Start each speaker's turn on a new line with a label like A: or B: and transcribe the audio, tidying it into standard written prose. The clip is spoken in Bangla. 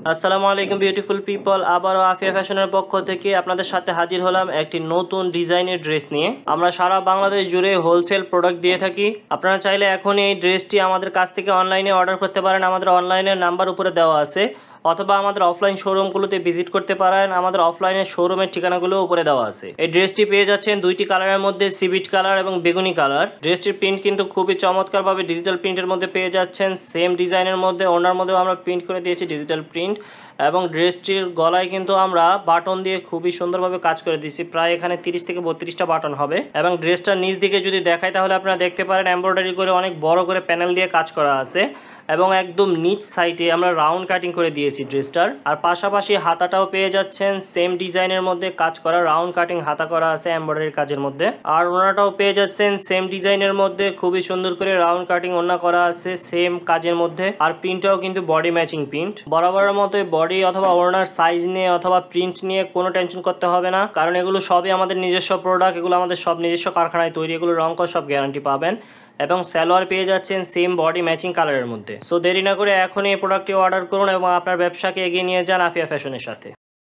A: আসসালামু আলাইকুম বিউটিফুল পিপল, আবারও আফিয়া ফ্যাশনের পক্ষ থেকে আপনাদের সাথে হাজির হলাম একটি নতুন ডিজাইনের ড্রেস নিয়ে। আমরা সারা বাংলাদেশ জুড়ে হোলসেল প্রোডাক্ট দিয়ে থাকি। আপনারা চাইলে এখন এই ড্রেসটি আমাদের কাছ থেকে অনলাইনে অর্ডার করতে পারেন। আমাদের অনলাইনের নাম্বার উপরে দেওয়া আছে, অথবা আমাদের অফলাইন শোরুমগুলোতে ভিজিট করতে পারেন। আমাদের অফলাইনের শোরুমের ঠিকানাগুলো উপরে দেওয়া আছে। এই ড্রেসটি পেয়ে যাচ্ছেন দুইটি কালারের মধ্যে, সিভিট কালার এবং বেগুনি কালার। ড্রেসটির প্রিন্ট কিন্তু খুবই চমৎকারভাবে ডিজিটাল প্রিন্টের মধ্যে পেয়ে যাচ্ছেন। সেম ডিজাইনের মধ্যে ওনার মধ্যেও আমরা প্রিন্ট করে দিয়েছি ডিজিটাল প্রিন্ট, এবং ড্রেসটির গলায় কিন্তু আমরা বাটন দিয়ে খুবই সুন্দরভাবে কাজ করে দিয়েছি। প্রায় এখানে 30 থেকে 32টা বাটন হবে। এবং ড্রেসটার নিচ দিকে যদি দেখাই তাহলে আপনারা দেখতে পারেন এমব্রয়ডারি করে অনেক বড় করে প্যানেল দিয়ে কাজ করা আছে, এবং একদম নিচ সাইডে আমরা রাউন্ড কাটিং করে দিয়েছি ড্রেসটার। আর পাশাপাশি হাতাটাও পেয়ে যাচ্ছেন সেম ডিজাইনের মধ্যে কাজ করা, রাউন্ড কাটিং হাতা করা আছে এমব্রয়ডারি কাজের মধ্যে। আর ওনাটাও পেয়ে যাচ্ছেন সেম ডিজাইনের মধ্যে, খুবই সুন্দর করে রাউন্ড কাটিং ওনা করা আছে সেম কাজের মধ্যে। আর প্রিন্টটাও কিন্তু বডি ম্যাচিং প্রিন্ট। বরাবরের মতো বডি অথবা ওনার সাইজ নিয়ে অথবা প্রিন্ট নিয়ে কোনো টেনশন করতে হবে না, কারণ এগুলো সবই আমাদের নিজস্ব প্রোডাক্ট। এগুলো আমাদের সব নিজস্ব কারখানায় তৈরি, এগুলো রং কর সব গ্যারান্টি পাবেন। এবং সালোয়ার পেয়ে যাচ্ছেন সেম বডি ম্যাচিং কালারের মধ্যে। সো দেরি না করে এখনই এই প্রোডাক্টটি অর্ডার করুন এবং আপনার ব্যবসাকে এগিয়ে নিয়ে যান আফিয়া ফ্যাশনের সাথে।